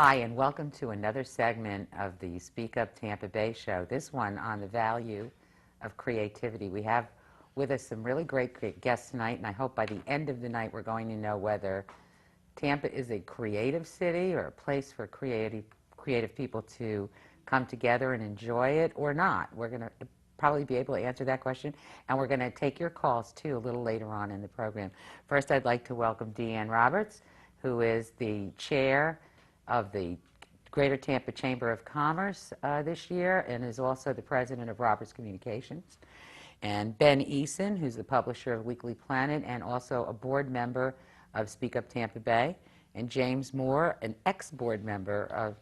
Hi, and welcome to another segment of the Speak Up Tampa Bay show, this one on the value of creativity. We have with us some really great guests tonight, and I hope by the end of the night we're going to know whether Tampa is a creative city or a place for creative people to come together and enjoy it or not. We're going to probably be able to answer that question, and we're going to take your calls too a little later on in the program. First, I'd like to welcome Deane Roberts, who is the chair of the Greater Tampa Chamber of Commerce this year and is also the president of Roberts Communications. And Ben Eason, who's the publisher of Weekly Planet and also a board member of Speak Up Tampa Bay. And James Moore, an ex-board member of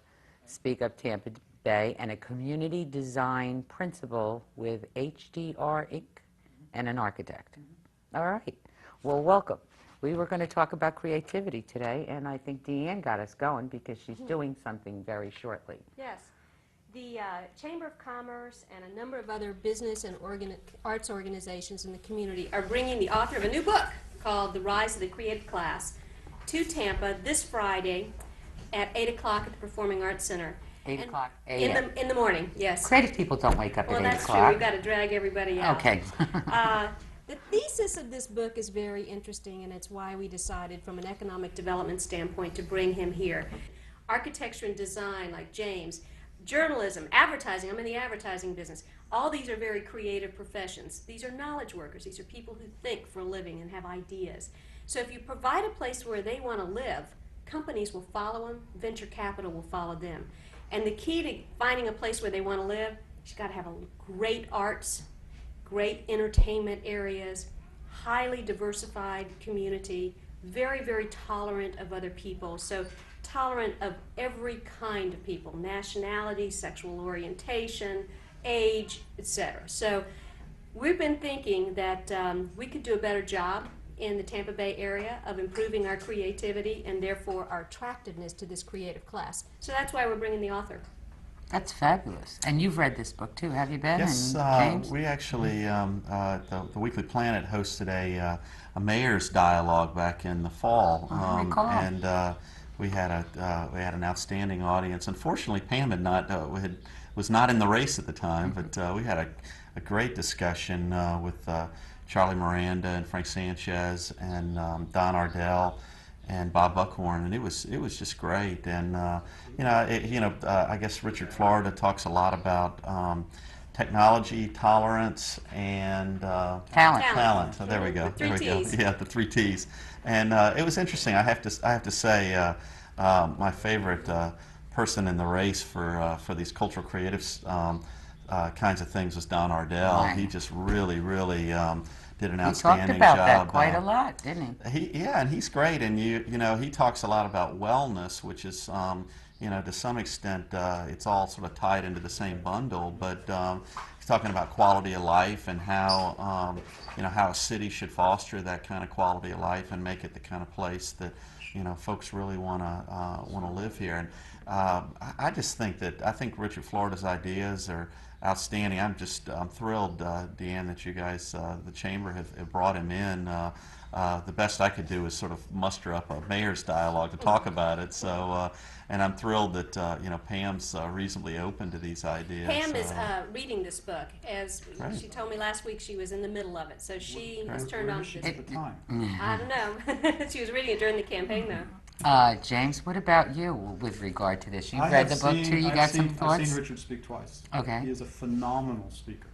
Speak Up Tampa Bay and a community design principal with HDR Inc. and an architect. All right. Well, welcome. We were going to talk about creativity today, and I think Deane got us going because she's doing something very shortly. Yes. The Chamber of Commerce and a number of other business and arts organizations in the community are bringing the author of a new book called The Rise of the Creative Class to Tampa this Friday at 8 o'clock at the Performing Arts Center. 8 o'clock a.m. In the morning, yes. Creative people don't wake up at 8 o'clock. Well, that's true. We've got to drag everybody out. Okay. The thesis of this book is very interesting, and it's why we decided from an economic development standpoint to bring him here. Architecture and design, like James, journalism, advertising, I'm in the advertising business. All these are very creative professions. These are knowledge workers. These are people who think for a living and have ideas. So if you provide a place where they want to live, companies will follow them, venture capital will follow them. And the key to finding a place where they want to live, you've got to have a great arts, great entertainment areas, highly diversified community, very, very tolerant of other people. So tolerant of every kind of people, nationality, sexual orientation, age, etc. So we've been thinking that we could do a better job in the Tampa Bay area of improving our creativity and therefore our attractiveness to this creative class. So that's why we're bringing the author. That's fabulous. And you've read this book too, have you, Ben? Yes, and James? we actually, the Weekly Planet hosted a mayor's dialogue back in the fall, and we had an outstanding audience. Unfortunately, Pam was not in the race at the time, but we had a great discussion with Charlie Miranda and Frank Sanchez and Don Ardell and Bob Buckhorn, and it was just great. And I guess Richard Florida talks a lot about technology, tolerance, and talent. So there we go. There we go. Yeah, the 3 T's. And it was interesting. I have to say, my favorite person in the race for these cultural creatives kinds of things was Don Ardell. Right. He just really did an outstanding job. He talked about that quite a lot, didn't he? Yeah, and he's great. And he talks a lot about wellness, which is to some extent it's all sort of tied into the same bundle. But he's talking about quality of life and how how a city should foster that kind of quality of life and make it the kind of place that folks really want to live here. And I think Richard Florida's ideas are outstanding. I'm thrilled, Deane, that you guys, the Chamber, have brought him in. The best I could do is sort of muster up a mayor's dialogue to talk about it. So, and I'm thrilled that Pam's reasonably open to these ideas. Pam is reading this book. As she told me last week, she was in the middle of it, so she was turned on to this. At the time. I don't know. She was reading it during the campaign, though. James, what about you with regard to this? You've read the book too? You got some thoughts? I've seen Richard speak twice. Okay. He is a phenomenal speaker.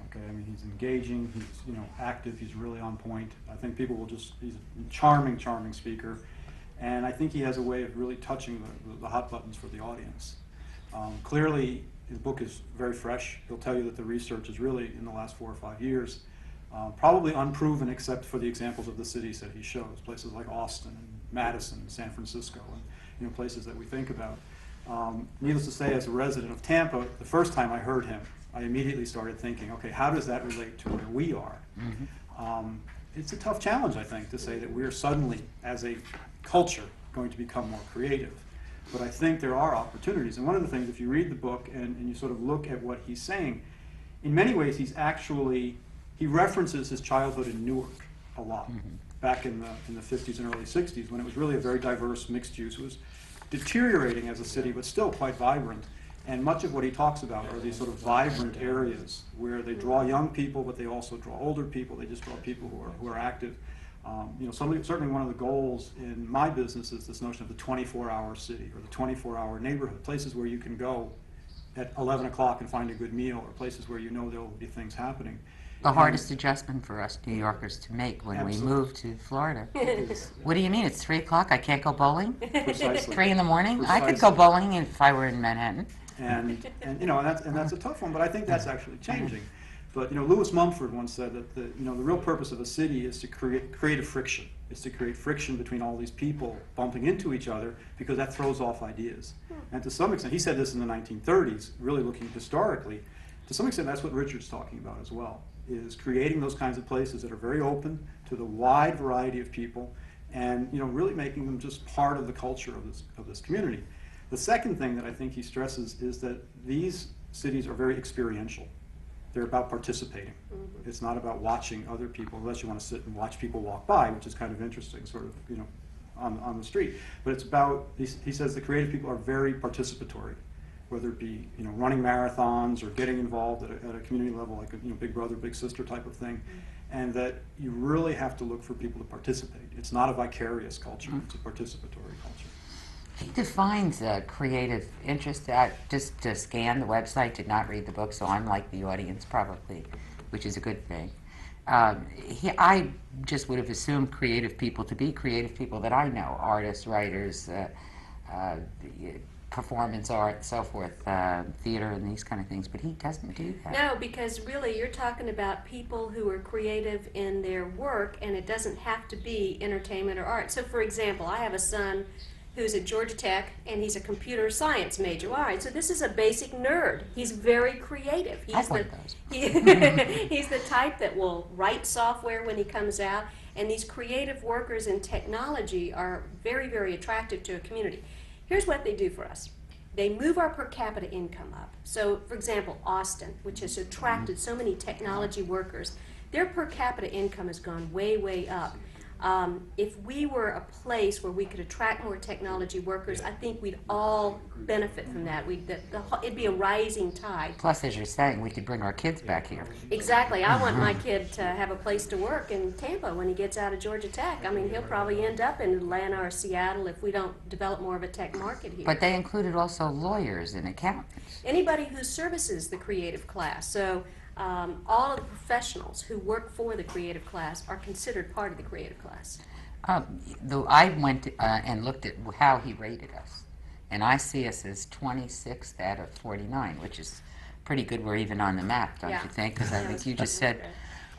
Okay, I mean, he's engaging, he's active, he's really on point. I think people will he's a charming speaker. And I think he has a way of really touching the hot buttons for the audience. Clearly, his book is very fresh. He'll tell you that the research is really in the last 4 or 5 years. Probably unproven except for the examples of the cities that he shows, places like Austin and Madison and San Francisco, and places that we think about. Needless to say, as a resident of Tampa, the first time I heard him, I immediately started thinking, okay, how does that relate to where we are? Mm-hmm. It's a tough challenge, I think, to say that we're suddenly, as a culture, going to become more creative. But I think there are opportunities. And one of the things, if you read the book and you sort of look at what he's saying, in many ways he references his childhood in Newark a lot, back in the 50s and early 60s, when it was really a very diverse, mixed use. It was deteriorating as a city, but still quite vibrant. And much of what he talks about are these sort of vibrant areas where they draw young people, but they also draw older people. They just draw people who are active. You know, certainly one of the goals in my business is this notion of the 24-hour city or the 24-hour neighborhood, places where you can go at 11 o'clock and find a good meal, or places where you know there will be things happening. The hardest adjustment for us New Yorkers to make when we moved to Florida. What do you mean? It's 3 o'clock? I can't go bowling? Precisely. 3 in the morning? I could go bowling if I were in Manhattan. And you know, and that's a tough one, but I think that's actually changing. But you know, Lewis Mumford once said that the real purpose of a city is to create a friction. It's to create friction between all these people bumping into each other, because that throws off ideas. And to some extent, he said this in the 1930s, really looking historically. To some extent, that's what Richard's talking about as well, is creating those kinds of places that are very open to the wide variety of people, and you know, really making them just part of the culture of this community. The second thing that I think he stresses is that these cities are very experiential. They're about participating. Mm-hmm. It's not about watching other people, unless you want to sit and watch people walk by, which is kind of interesting, sort of, you know, on the street. But it's about, he says the creative people are very participatory, whether it be, you know, running marathons or getting involved at a community level, like a, you know, big brother, big sister type of thing. Mm-hmm. And that you really have to look for people to participate. It's not a vicarious culture, it's a participatory culture. He defines creative interest. Just to scan the website, did not read the book, so I'm like the audience probably, which is a good thing. I just would have assumed creative people to be creative people that I know, artists, writers, performance art, so forth, theater and these kind of things, but he doesn't do that. No, because really you're talking about people who are creative in their work, and it doesn't have to be entertainment or art. So for example, I have a son who's at Georgia Tech, and he's a computer science major. All right, so this is a basic nerd. He's very creative. He's he's the type that will write software when he comes out, and these creative workers in technology are very, very attractive to a community. Here's what they do for us. They move our per capita income up. So, for example, Austin, which has attracted so many technology workers, their per capita income has gone way, way up. If we were a place where we could attract more technology workers, I think we'd all benefit from that. It'd be a rising tide. Plus, as you're saying, we could bring our kids back here. Exactly. I want my kid to have a place to work in Tampa when he gets out of Georgia Tech. I mean, he'll probably end up in Atlanta or Seattle if we don't develop more of a tech market here. But they included also lawyers and accountants. Anybody who services the creative class. So all of the professionals who work for the creative class are considered part of the creative class. I went and looked at how he rated us, and I see us as 26th out of 49, which is pretty good. We're even on the map, don't you think? Because I think you just said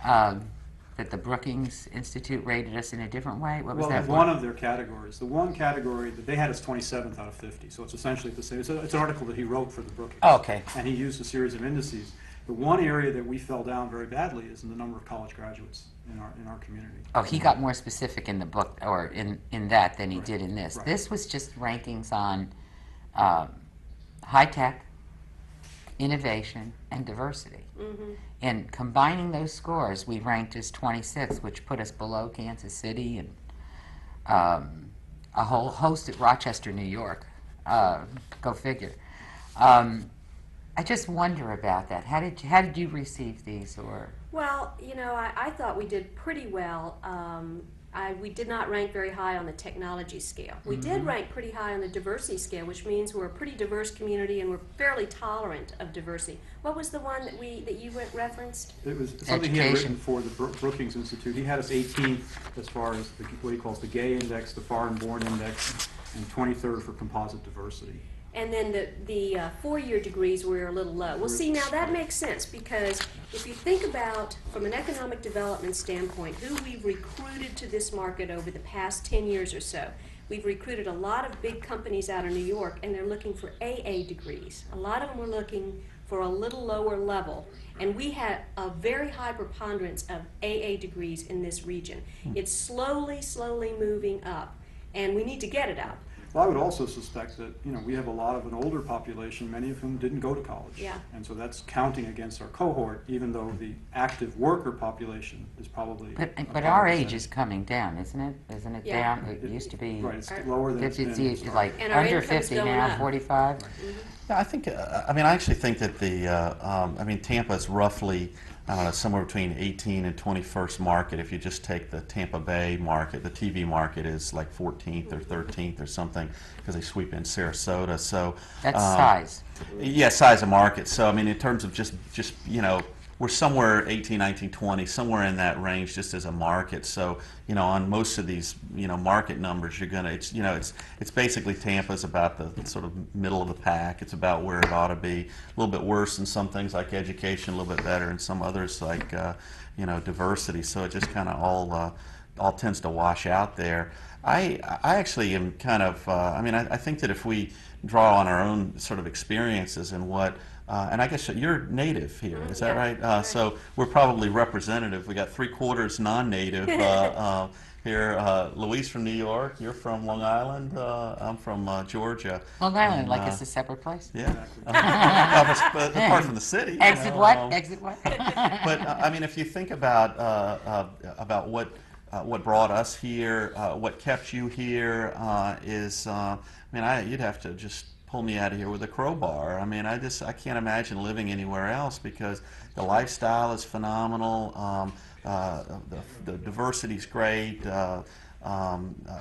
that the Brookings Institute rated us in a different way. What was that? Well, one of their categories. The one category that they had is 27th out of 50, so it's essentially the same. It's an article that he wrote for the Brookings. Oh, okay. And he used a series of indices. The one area that we fell down very badly is in the number of college graduates in our community. Oh, he got more specific in the book, or in that, than he did in this. Right. This was just rankings on high tech, innovation, and diversity. Mm-hmm. And combining those scores, we ranked as 26th, which put us below Kansas City and a whole host at Rochester, New York. Go figure. I just wonder about that. How did you receive these, or? Well, you know, I thought we did pretty well. We did not rank very high on the technology scale. We did rank pretty high on the diversity scale, which means we're a pretty diverse community and we're fairly tolerant of diversity. What was the one that you referenced? It was something he had written for the Brookings Institute. He had us 18th as far as what he calls the gay index, the foreign-born index, and 23rd for composite diversity. And then the four-year degrees were a little low. Well, see, now that makes sense, because if you think about, from an economic development standpoint, who we've recruited to this market over the past 10 years or so, we've recruited a lot of big companies out of New York, and they're looking for AA degrees. A lot of them were looking for a little lower level, and we had a very high preponderance of AA degrees in this region. It's slowly, slowly moving up, and we need to get it up. Well, I would also suspect that, we have a lot of an older population, many of whom didn't go to college. Yeah. And so that's counting against our cohort, even though the active worker population is probably. But our age is coming down, isn't it? Isn't it Yeah. down? It used to be. Right, it's lower than it's been. It's historically. like And our under income's 50 going now, up. 45. Yeah, I think, I actually think that Tampa is roughly, I don't know, somewhere between 18 and 21st market. If you just take the Tampa Bay market, the TV market is like 14th or 13th or something, because they sweep in Sarasota. So That's size. Yeah, size of market. So in terms of just we're somewhere 18, 19, 20, somewhere in that range, just as a market. So on most of these market numbers, you're gonna it's basically Tampa's about the sort of middle of the pack. It's about where it ought to be. A little bit worse in some things like education, a little bit better in some others like diversity. So it just kind of all tends to wash out there. I actually am kind of I think that if we draw on our own sort of experiences and what. And I guess you're native here, is that right? So we're probably representative. We got 3/4 non-native here. Louise from New York. You're from Long Island. I'm from Georgia. Long Island, like it's a separate place. Yeah. Apart from the city. Exit what? Exit what? But if you think about what brought us here, what kept you here, you'd have to just pull me out of here with a crowbar. I can't imagine living anywhere else because the lifestyle is phenomenal. The diversity's great.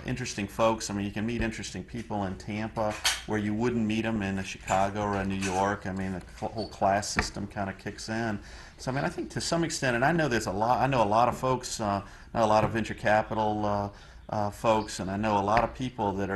Interesting folks. You can meet interesting people in Tampa where you wouldn't meet them in a Chicago or a New York. The whole class system kind of kicks in. So I think to some extent, and I know there's a lot. I know a lot of folks. I know a lot of venture capital folks, and I know a lot of people that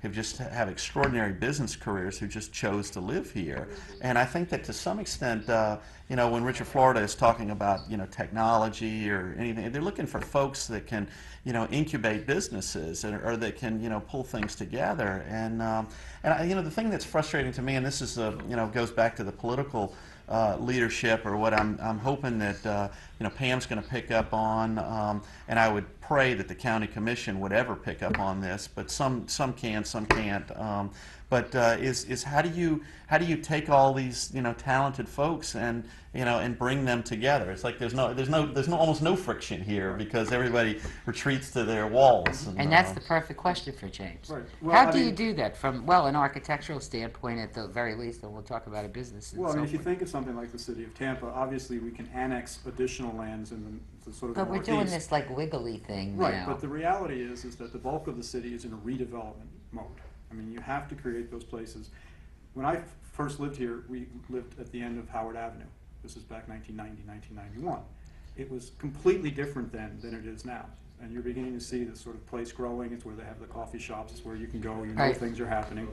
have extraordinary business careers who just chose to live here. And I think that to some extent, when Richard Florida is talking about technology or anything, they're looking for folks that can incubate businesses or that can pull things together. And the thing that's frustrating to me, and this is goes back to the political leadership, or what I'm hoping that Pam's going to pick up on, and I would pray that the county commission would ever pick up on this, but some can, some can't. But is how do you take all these talented folks and bring them together? It's like there's almost no friction here because everybody retreats to their walls. And that's the perfect question for James. Right. Well, How do you do that from an architectural standpoint at the very least, and we'll talk about a business. And well, if you think of something like the city of Tampa, obviously we can annex additional lands in the sort of But we're northeast. doing this like wiggly thing Right, now. but the reality is that the bulk of the city is in a redevelopment mode. You have to create those places. When I first lived here, we lived at the end of Howard Avenue. This is back 1990, 1991. It was completely different then than it is now. And you're beginning to see this sort of place growing. It's where they have the coffee shops. It's where you can go. Right. Things are happening.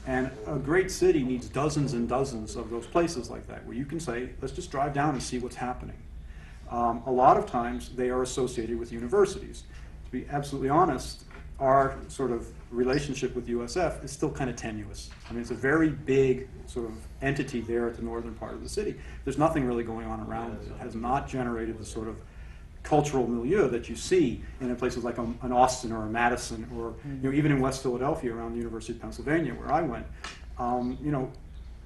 And a great city needs dozens and dozens of those places like that, where you can say, let's just drive down and see what's happening. A lot of times they are associated with universities. To be absolutely honest, our sort of relationship with USF is still kind of tenuous. It's a very big sort of entity there at the northern part of the city. There's nothing really going on around it. It has not generated the sort of cultural milieu that you see in places like an Austin or a Madison, or even in West Philadelphia around the University of Pennsylvania where I went.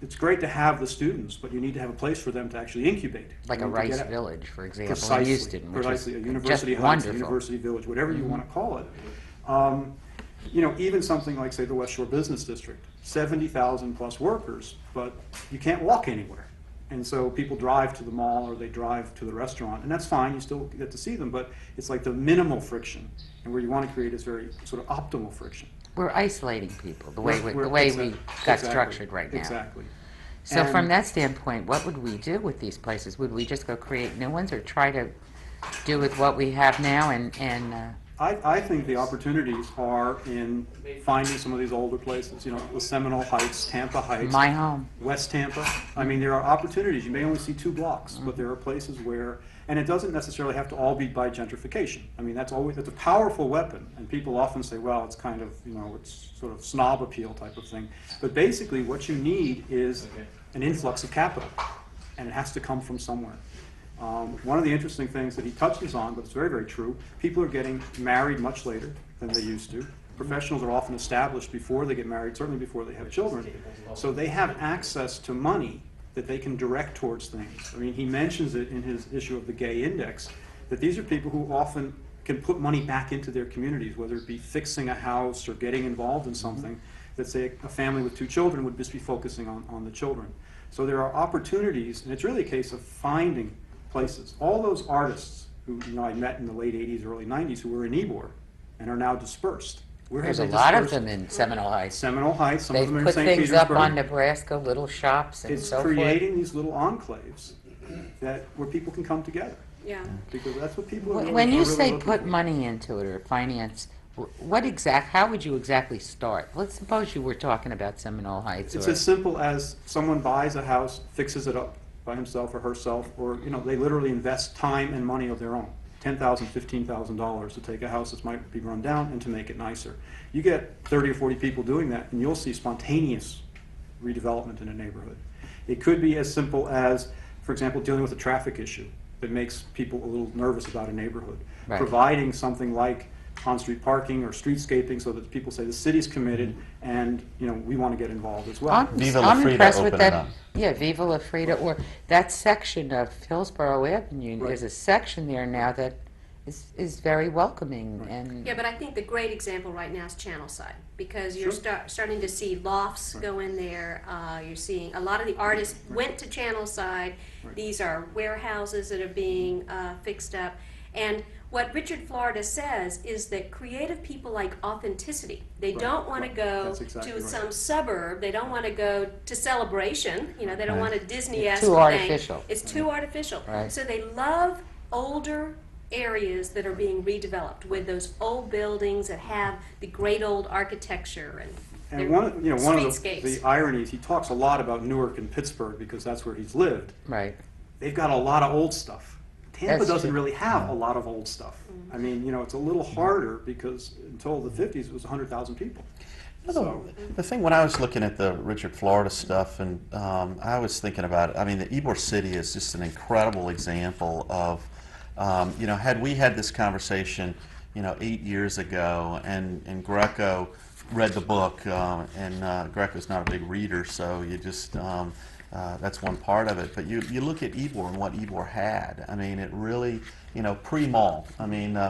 It's great to have the students, but you need to have a place for them to actually incubate. Like a Rice Village, for example, Precisely, in Houston, which precisely, is a University just Heights, a wonderful. University Village, whatever you want to call it. Even something like, say, the West Shore Business District, 70,000 plus workers, but you can't walk anywhere. And so people drive to the mall or they drive to the restaurant, and that's fine, you still get to see them, but it's like the minimal friction. And where you want to create is very sort of optimal friction. We're isolating people the way we got Exactly. structured right now. Exactly. So And- from that standpoint, what would we do with these places? Would we just go create new ones or try to do with what we have now and I think the opportunities are in finding some of these older places, the Seminole Heights, Tampa Heights, my home? West Tampa. There are opportunities. You may only see 2 blocks, but there are places where, and it doesn't necessarily have to all be by gentrification. That's a powerful weapon, and people often say, well, it's kind of, it's sort of snob appeal type of thing. But basically what you need is an influx of capital, and it has to come from somewhere. One of the interesting things that he touches on, but it's very, very true, people are getting married much later than they used to. professionals are often established before they get married, certainly before they have children. So they have access to money that they can direct towards things. I mean, he mentions it in his issue of the Gay Index, that these are people who often can put money back into their communities, whether it be fixing a house or getting involved in something that, say, a family with 2 children would just be focusing on the children. So there are opportunities, and it's really a case of finding places. All those artists who I met in the late 80s, early 90s who were in Ybor and are now dispersed. Where There's a have they lot of dispersed? them in Seminole Heights. Seminole Heights, some They've of them are in put St. things up Petersburg. on Nebraska, little shops and It's so forth. creating these little enclaves where people can come together. Yeah. Because that's what people are really, When are you really say looking put for. money into it or finance, how would you exactly start? Let's suppose you were talking about Seminole Heights. It's or, as simple as someone buys a house, fixes it up by himself or herself, or they literally invest time and money of their own. $10,000, $15,000 to take a house that might be run down and to make it nicer. You get 30 or 40 people doing that, and you'll see spontaneous redevelopment in a neighborhood. It could be as simple as, for example, dealing with a traffic issue that makes people a little nervous about a neighborhood. Right. Providing something like on-street parking or streetscaping so that people say the city's committed and we want to get involved as well. Viva La I'm Frida impressed with opened it that. up. Yeah, Viva La Frida, or that section of Hillsborough Avenue. Right. There's a section there now that is very welcoming. Right. And Yeah, but I think the great example right now is Channelside, because you're Sure. starting to see lofts Right. go in there. You're seeing a lot of the artists went to Channelside. Right. These are warehouses that are being fixed up. And what Richard Florida says is that creative people like authenticity. They Right. don't want to Right. go That's exactly to right. some suburb. They don't want to go to Celebration. They don't Right. want a Disney-esque Too thing. artificial. It's too artificial. Right. So they love older areas that are being redeveloped with those old buildings that have the great old architecture and And one of the streetscapes. ironies, he talks a lot about Newark and Pittsburgh because that's where he's lived. right. They've got a lot of old stuff. Tampa That's doesn't true. really have a lot of old stuff. I mean, it's a little harder because until the 50s it was 100,000 people. So, The thing when I was looking at the Richard Florida stuff, and I was thinking about it, I mean, the Ybor City is just an incredible example of, had we had this conversation, 8 years ago, and Greco read the book, and Greco's not a big reader, so you just, that's one part of it. But you look at Ybor and what Ybor had. I mean, it really, pre-mall,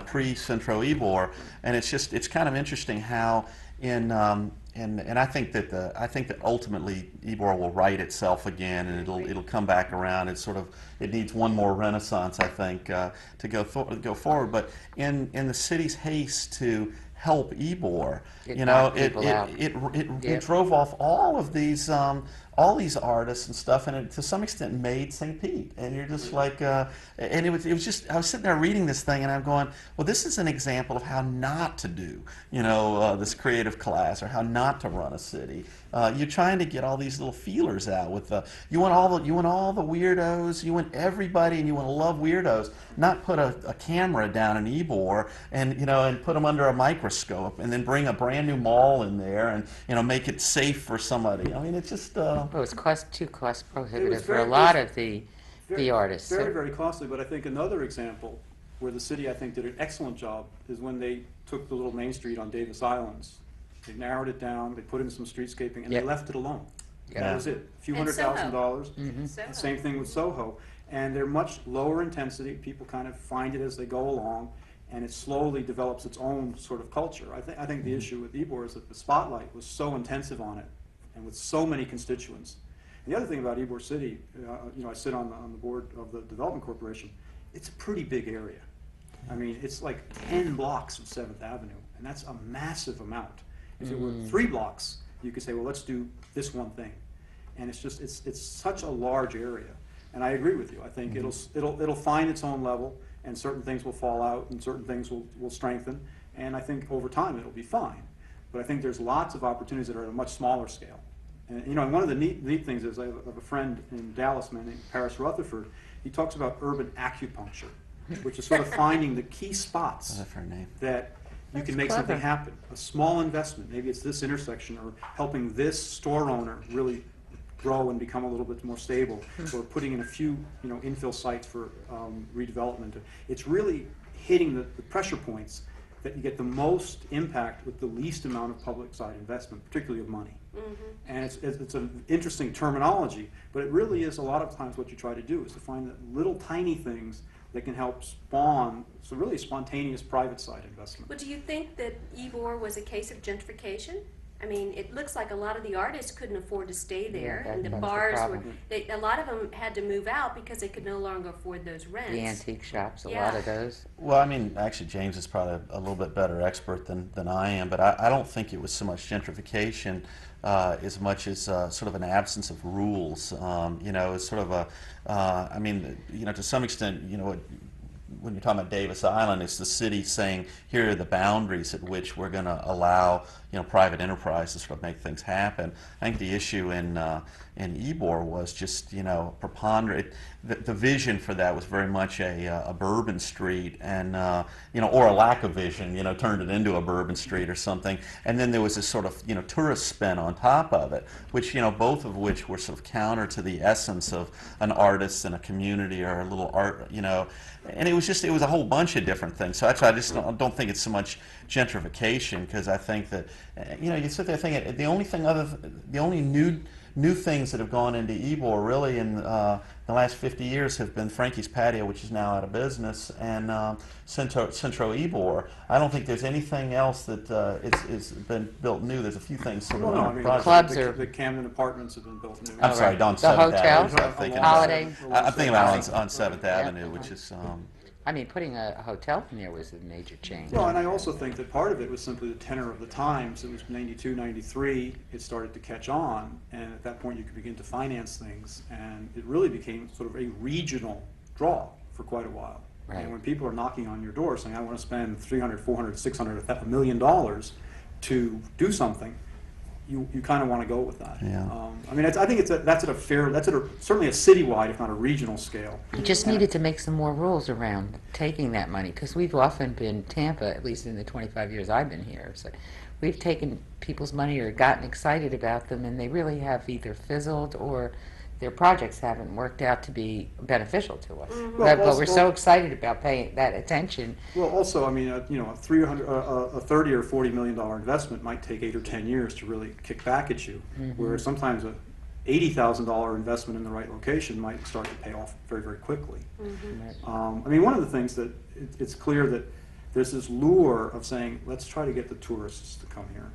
pre-Centro Ybor, and it's kind of interesting how and I think that ultimately Ybor will right itself again, and it'll come back around. It needs one more renaissance, I think, to go forward. But in the city's haste to help Ybor, It knocked people out. it drove off all these artists and stuff, and it to some extent made St. Pete. And you're just like, and it was just, I was sitting there reading this thing, and I'm going, well, this is an example of how not to do, this creative class, or how not to run a city. You're trying to get all these little feelers out with you want all the weirdos, you want everybody, and you want to love weirdos, not put a camera down in Ybor and put them under a microscope, and then bring a brand new mall in there and make it safe for somebody. I mean, it's just. Well, it's too cost prohibitive for very- a lot of the artists. Very, very costly, but I think another example where the city, I think, did an excellent job is when they took the little Main Street on Davis Islands. They narrowed it down, they put in some streetscaping, and Yep. they left it alone. Yeah. That was it. A few And Soho. $100,000. Soho. Same thing with Soho. And they're much lower intensity. People kind of find it as they go along, and it slowly develops its own sort of culture. I think the issue with Ybor is that the spotlight was so intensive on it, and with so many constituents. And the other thing about Ybor City, I sit on the board of the Development Corporation. It's a pretty big area. I mean, it's like 10 blocks of 7th Avenue, and that's a massive amount. If it were 3 blocks, you could say, well, let's do this one thing. And it's such a large area. And I agree with you. I think it'll find its own level, and certain things will fall out, and certain things will strengthen. And I think over time it'll be fine. But I think there's lots of opportunities that are at a much smaller scale. And one of the neat things is I have a friend in Dallas, man named Paris Rutherford. He talks about urban acupuncture, which is sort of finding the key spots That's her name. that you That's can make clever. something happen. A small investment, maybe it's this intersection, or helping this store owner really grow and become a little bit more stable, or putting in a few infill sites for redevelopment. It's really hitting the pressure points that you get the most impact with the least amount of public side investment, particularly of money. And it's an interesting terminology, but it really is a lot of times what you try to do is to find the little tiny things that can help spawn, so really spontaneous private side investment. Well, do you think that Ybor was a case of gentrification? I mean, it looks like a lot of the artists couldn't afford to stay there, Yeah, and the that's the bars were, problem. a lot of them had to move out because they could no longer afford those rents. The antique shops, a Yeah. lot of those. Well, I mean, actually, James is probably a little bit better expert than I am, but I don't think it was so much gentrification as much as sort of an absence of rules. You know, it's sort of a, I mean, you know, to some extent, you know, when you're talking about Davis Island, it's the city saying, here are the boundaries at which we're going to allow, you know, private enterprise to sort of make things happen. I think the issue in Ybor was just, you know, preponderant. The vision for that was very much a Bourbon Street, and you know, or a lack of vision, you know, turned it into a Bourbon Street or something. And then there was this sort of, you know, tourist spin on top of it, which, you know, both of which were sort of counter to the essence of an artist and a community or a little art, you know. And it was a whole bunch of different things. So actually, I just don't think it's so much gentrification, because I think that, you know, you sit there thinking the only new things that have gone into Ybor really in the last 50 years have been Frankie's Patio, which is now out of business, and Centro Ybor. I don't think there's anything else that is been built new. There's a few things sort of Well, no, on I mean, project. Clubs the, are- the Camden Apartments have been built new. I'm sorry, right. on The 7th hotels, Avenue. I'm thinking Holiday. I'm thinking about on 7th Yeah. Avenue, which is. I mean, putting a hotel in there was a major change. Well, and I also think that part of it was simply the tenor of the times. It was 92, 93, it started to catch on, and at that point you could begin to finance things, and it really became sort of a regional draw for quite a while. Right. And when people are knocking on your door saying, I want to spend $300, $400, $600, $1 million to do something, you kind of want to go with that. Yeah. I mean, I think that's at a certainly a citywide, if not a regional scale. You just needed to make some more rules around taking that money, because we've often been, Tampa, at least in the 25 years I've been here, so we've taken people's money or gotten excited about them, and they really have either fizzled or their projects haven't worked out to be beneficial to us. Well, But we're so well- excited about paying that attention. Well, also, I mean, you know, a $30 or $40 million investment might take 8 or 10 years to really kick back at you, whereas sometimes a $80,000 investment in the right location might start to pay off very, very quickly. I mean, one of the things that it's clear that there's this lure of saying, let's try to get the tourists to come here.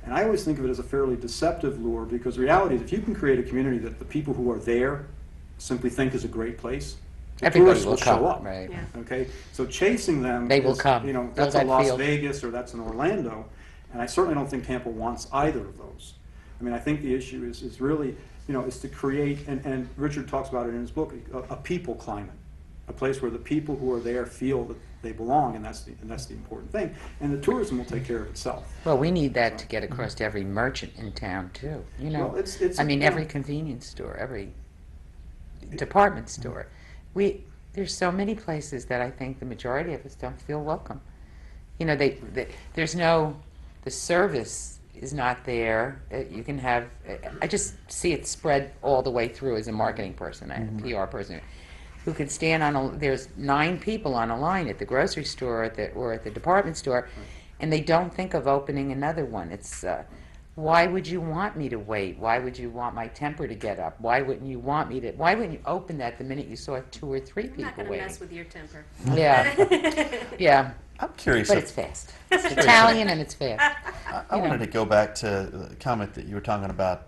And I always think of it as a fairly deceptive lure, because the reality is if you can create a community that the people who are there simply think is a great place, the Everybody tourists will will show come, up. right. Yeah. Okay, so chasing them, They will is, come. you know, Build that's a that Las field. Vegas or that's an Orlando, and I certainly don't think Tampa wants either of those. I mean, I think the issue is really, you know, is to create, and Richard talks about it in his book, a people climate, a place where the people who are there feel that they belong, and that's the important thing. And the tourism will take care of itself. Well, we need that to get across to every merchant in town, too. You know, Well, it's I mean, yeah. every convenience store, every department store. There's so many places that I think the majority of us don't feel welcome. You know, there's no, the service is not there. You can have, I just see it spread all the way through as a marketing person, a PR person, who could stand there's 9 people on a line at the grocery store or at the department store, and they don't think of opening another one. It's, why would you want me to wait? Why would you want my temper to get up? Why wouldn't you open that the minute you saw 2 or 3 I'm not people going to waiting? mess with your temper. Yeah, yeah, I'm curious. but if- it's fast. It's Italian and it's fast. I you know. wanted to go back to the comment that you were talking about,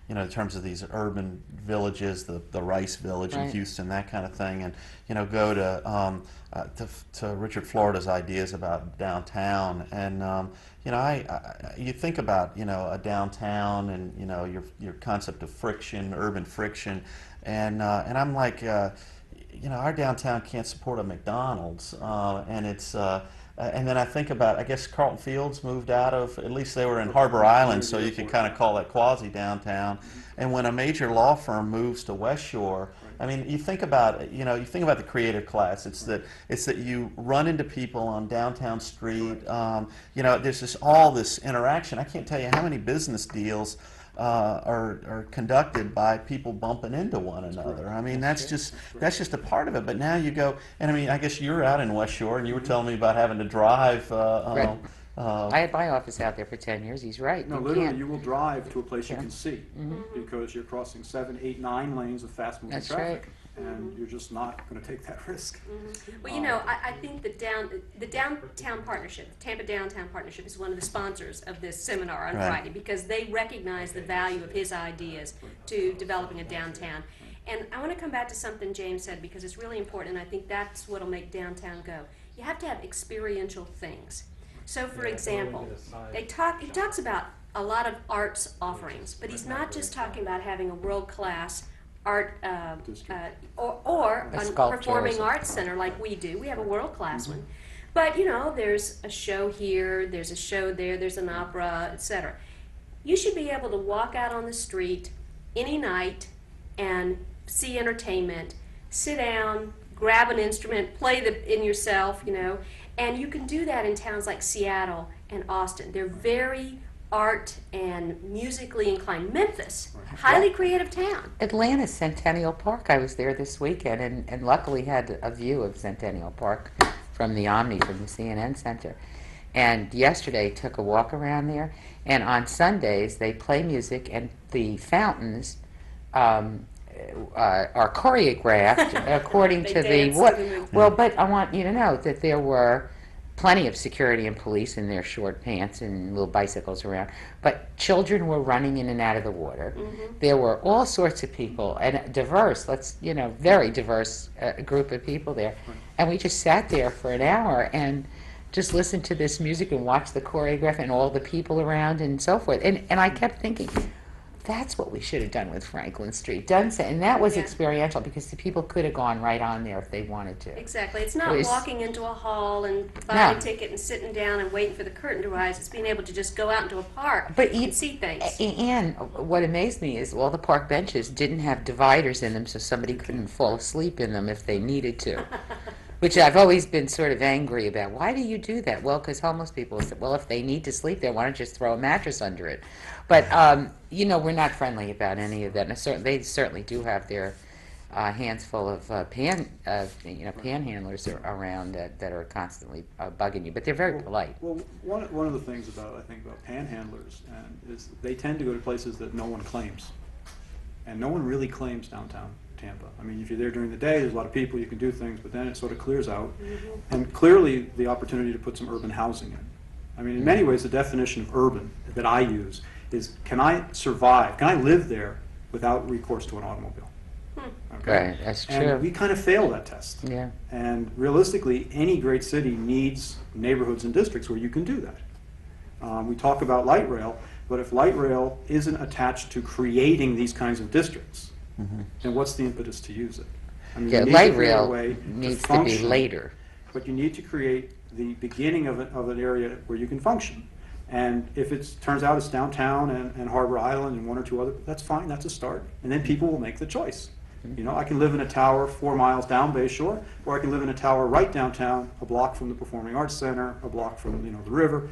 you know, in terms of these urban villages, the Rice Village in Right. Houston, that kind of thing, and you know, go to Richard Florida's ideas about downtown, and you know, you think about, you know, a downtown, and you know, your concept of friction, urban friction, and I'm like, you know, our downtown can't support a McDonald's, and it's. And then I think about, I guess Carlton Fields moved out of, at least they were in Harbor Island, so you could kind of call that quasi-downtown. And when a major law firm moves to West Shore, I mean, you think about, you know, you think about the creative class. It's that you run into people on downtown street. You know, there's all this interaction. I can't tell you how many business deals are conducted by people bumping into one another. I mean, that's just a part of it. But now you go, and I mean, I guess you're out in West Shore, and you were telling me about having to drive. Right. I had my office out there for 10 years. He's right. No, You literally, can't. you will drive to a place you Yeah. can see because you're crossing 7, 8, 9 lanes of fast-moving That's traffic, and you're just not going to take that risk. Well, you know, I think the Downtown Partnership, the Tampa Downtown Partnership, is one of the sponsors of this seminar on Right. Friday because they recognize the value of his ideas to developing a downtown. And I want to come back to something James said because it's really important, and I think that's what will make downtown go. You have to have experiential things. So, for example, he talks about a lot of arts offerings, but he's not just talking about having a world-class art or A a sculpture or performing something. arts center like we do. We have a world-class one. But, you know, there's a show here, there's a show there, there's an opera, etc. You should be able to walk out on the street any night and see entertainment, sit down, grab an instrument, play in yourself, you know, and you can do that in towns like Seattle and Austin. They're very art and musically inclined. Memphis, highly creative town. Atlanta's Centennial Park. I was there this weekend and luckily had a view of Centennial Park from the Omni, from the CNN Center. And yesterday took a walk around there, and on Sundays they play music, and the fountains are choreographed according They to the dance what. to the movie. Well, but I want you to know that there were plenty of security and police in their short pants and little bicycles around. But children were running in and out of the water. There were all sorts of people, and diverse. Very diverse group of people there. And we just sat there for an hour and just listened to this music and watched the choreograph and all the people around and so forth. And I kept thinking, that's what we should have done with Franklin Street. And that was Yeah. experiential because the people could have gone right on there if they wanted to. Exactly. It's not It was- walking into a hall and buying No. a ticket and sitting down and waiting for the curtain to rise. It's being able to just go out into a park But and see things. And what amazed me is all the park benches didn't have dividers in them so somebody couldn't fall asleep in them if they needed to. Which I've always been sort of angry about. Why do you do that? Well, because homeless people said, well, if they need to sleep there, why don't you just throw a mattress under it? But, we're not friendly about any of that. And they certainly do have their hands full of panhandlers around that are constantly bugging you. But they're very polite. Well, one of the things about panhandlers is they tend to go to places that no one claims, and no one really claims downtown Tampa. I mean, if you're there during the day, there's a lot of people, you can do things, but then it sort of clears out. And clearly, the opportunity to put some urban housing in. I mean, in many ways, the definition of urban that I use is, can I survive, can I live there without recourse to an automobile? Okay? Right, that's true. And we kind of fail that test. Yeah. And realistically, any great city needs neighborhoods and districts where you can do that. We talk about light rail, but if light rail isn't attached to creating these kinds of districts, then what's the impetus to use it? I mean, Yeah, you need light to create a rail way needs to be function, later. but you need to create the beginning of an area where you can function. And if it turns out it's downtown and Harbor Island and one or two other, that's fine, that's a start. And then people will make the choice. You know, I can live in a tower 4 miles down Bay Shore, or I can live in a tower right downtown, a block from the Performing Arts Center, a block from the river.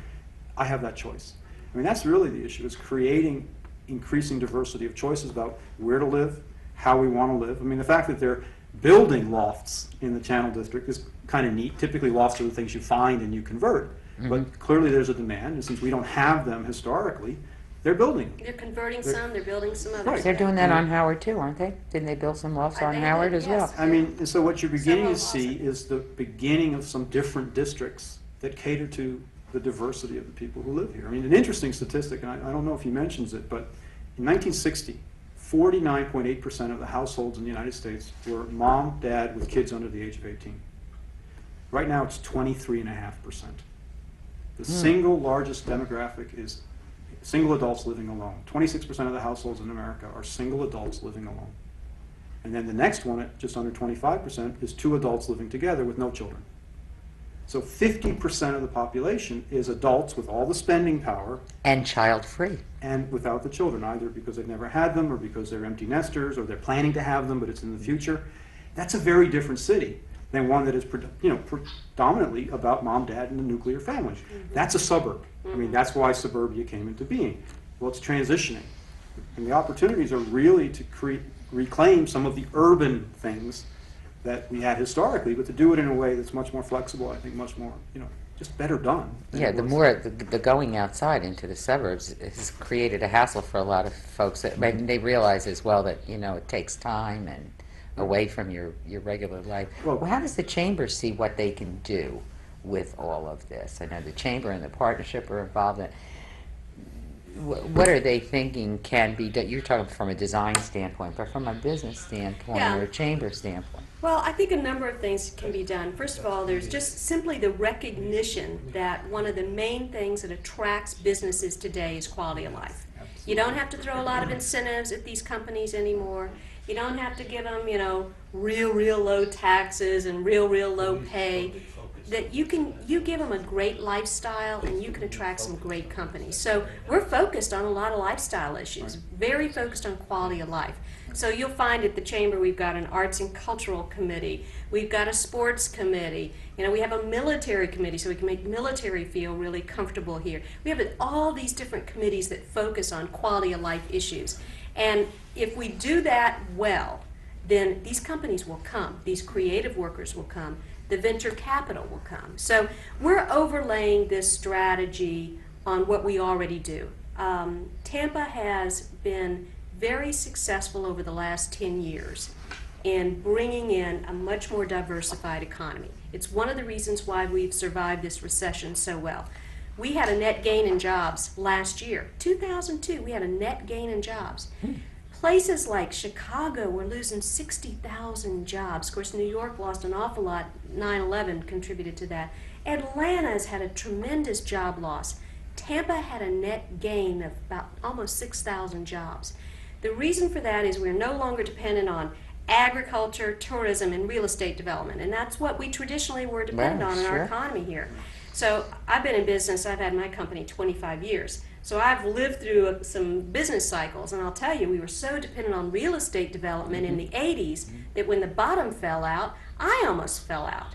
I have that choice. I mean, that's really the issue, is creating increasing diversity of choices about where to live, how we want to live. I mean, the fact that they're building lofts in the Channel District is kind of neat. Typically, lofts are the things you find and you convert. But clearly there's a demand, and since we don't have them historically, they're building them. They're converting some, they're building some others. Right. They're doing that on Howard too, aren't they? Didn't they build some lofts I on think Howard that- as yes. well? I mean, and so what you're beginning to Several see is the beginning of some different districts that cater to the diversity of the people who live here. I mean, an interesting statistic, and I don't know if he mentions it, but in 1960, 49.8% of the households in the United States were mom, dad with kids under the age of 18. Right now, it's 23.5%. The single largest demographic is single adults living alone. 26% of the households in America are single adults living alone. And then the next one, at just under 25%, is 2 adults living together with no children. So 50% of the population is adults with all the spending power And child-free. and without the children, either because they've never had them or because they're empty nesters or they're planning to have them but it's in the future. That's a very different city than one that is predominantly about mom, dad, and the nuclear family. That's a suburb. I mean, that's why suburbia came into being. Well, it's transitioning. And the opportunities are really to reclaim some of the urban things that we had historically, but to do it in a way that's much more flexible, I think much more, just better done. Yeah, the more the going outside into the suburbs has created a hassle for a lot of folks. That they realize as well that it takes time and away from your regular life. Well, how does the chamber see what they can do with all of this? I know the chamber and the partnership are involved in. What are they thinking can be done? You're talking from a design standpoint, but from a business standpoint or a chamber standpoint. Well, I think a number of things can be done. First of all, there's just simply the recognition that one of the main things that attracts businesses today is quality of life. You don't have to throw a lot of incentives at these companies anymore. You don't have to give them, real low taxes and real low pay. That you give them a great lifestyle and you can attract some great companies. So we're focused on a lot of lifestyle issues, very focused on quality of life. So you'll find at the chamber we've got an arts and cultural committee, we've got a sports committee, we have a military committee so we can make military feel really comfortable here. We have all these different committees that focus on quality of life issues. And if we do that well, then these companies will come, these creative workers will come, the venture capital will come. So we're overlaying this strategy on what we already do. Tampa has been very successful over the last 10 years in bringing in a much more diversified economy. It's one of the reasons why we've survived this recession so well. We had a net gain in jobs last year. 2002, we had a net gain in jobs. Places like Chicago were losing 60,000 jobs. Of course, New York lost an awful lot. 9/11 contributed to that. Atlanta's had a tremendous job loss. Tampa had a net gain of about almost 6,000 jobs. The reason for that is we're no longer dependent on agriculture, tourism, and real estate development, and that's what we traditionally were dependent on in our economy here. So I've been in business, I've had my company 25 years. So I've lived through some business cycles, and I'll tell you, we were so dependent on real estate development in the 80s that when the bottom fell out, I almost fell out.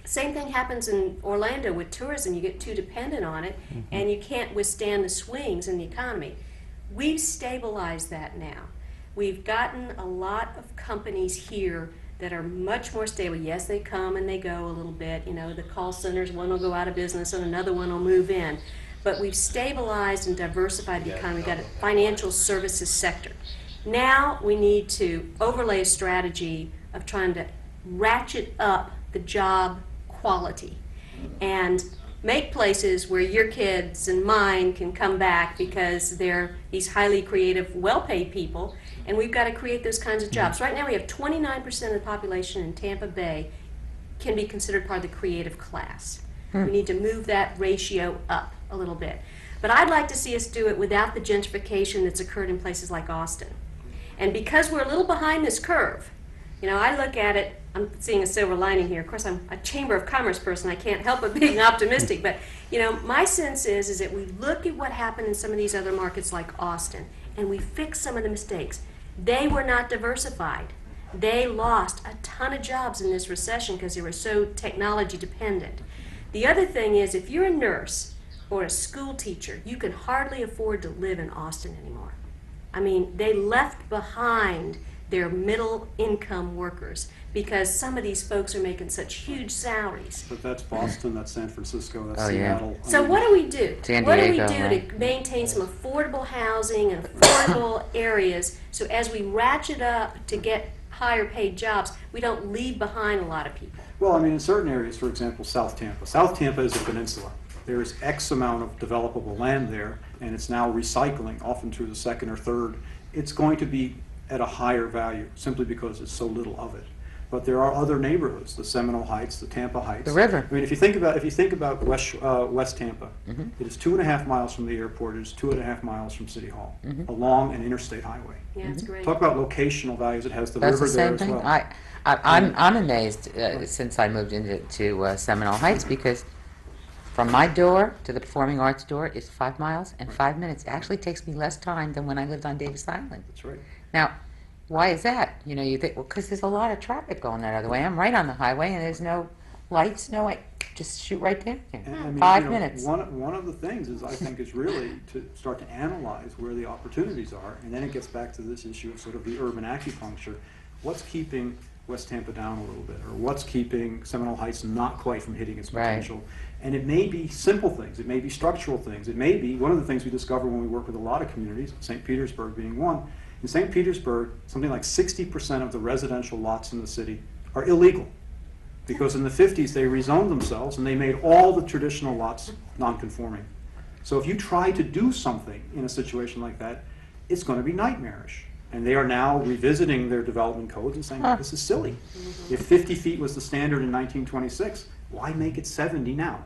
Same thing happens in Orlando with tourism. You get too dependent on it, and you can't withstand the swings in the economy. We've stabilized that now. We've gotten a lot of companies here that are much more stable. Yes, they come and they go a little bit. The call centers, one will go out of business and another one will move in. But we've stabilized and diversified the economy. We've got a financial services sector. Now we need to overlay a strategy of trying to ratchet up the job quality and make places where your kids and mine can come back because they're these highly creative, well-paid people, and we've got to create those kinds of jobs. Right now we have 29% of the population in Tampa Bay can be considered part of the creative class. We need to move that ratio up a little bit. But I'd like to see us do it without the gentrification that's occurred in places like Austin. And because we're a little behind this curve, I look at it, I'm seeing a silver lining here. Of course, I'm a Chamber of Commerce person. I can't help but being optimistic. But, my sense is that we look at what happened in some of these other markets like Austin, and we fix some of the mistakes. They were not diversified. They lost a ton of jobs in this recession because they were so technology dependent. The other thing is, if you're a nurse or a school teacher, you can hardly afford to live in Austin anymore. I mean, they left behind their middle income workers because some of these folks are making such huge salaries. But that's Boston, that's San Francisco, that's Seattle. So what do we do? San What do we Diego, do right? to maintain some affordable housing and affordable areas so as we ratchet up to get higher paid jobs, we don't leave behind a lot of people? Well, in certain areas, for example, South Tampa. South Tampa is a peninsula. There is X amount of developable land there, and it's now recycling, often through the second or third. It's going to be at a higher value simply because there's so little of it. But there are other neighborhoods, the Seminole Heights, the Tampa Heights. The river. If you think about West Tampa, it is 2.5 miles from the airport. It is 2.5 miles from City Hall, along an interstate highway. Yeah, it's great. Talk about locational values. It has the That's river the same there thing. as well. I'm amazed since I moved into Seminole Heights because from my door to the Performing Arts door is 5 miles and 5 minutes. It actually takes me less time than when I lived on Davis Island. That's right. Now, why is that? You think, well, because there's a lot of traffic going that other way. I'm right on the highway and there's no lights, no way. just shoot right down there. And, I mean, 5 minutes. One of the things is, I think, is really to start to analyze where the opportunities are, and then it gets back to this issue of sort of the urban acupuncture. What's keeping West Tampa down a little bit, or what's keeping Seminole Heights not quite from hitting its Right. potential? And it may be simple things, it may be structural things, it may be, one of the things we discover when we work with a lot of communities, St. Petersburg being one, in St. Petersburg, something like 60% of the residential lots in the city are illegal. Because in the 50s, they rezoned themselves and they made all the traditional lots non-conforming. So if you try to do something in a situation like that, it's going to be nightmarish. And they are now revisiting their development codes and saying, this is silly. If 50 feet was the standard in 1926, why make it 70 now?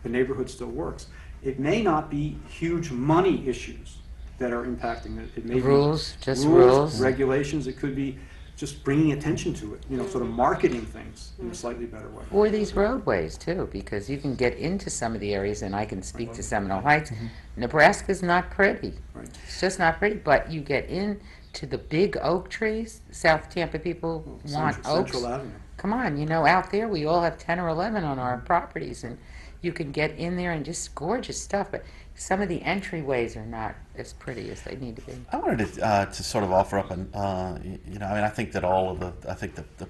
The neighborhood still works. It may not be huge money issues that are impacting it. It may Rules, be just rules. regulations. It could be just bringing attention to it, sort of marketing things in a slightly better way. Or these roadways too, because you can get into some of the areas, and I can speak to Seminole Heights. Nebraska's not pretty. Right. It's just not pretty, but you get into the big oak trees. South Tampa people want oaks. Central Avenue. Come on, out there we all have 10 or 11 on our properties, and you can get in there and just gorgeous stuff, but some of the entryways are not as pretty as they need to be. I wanted to sort of offer up I think that the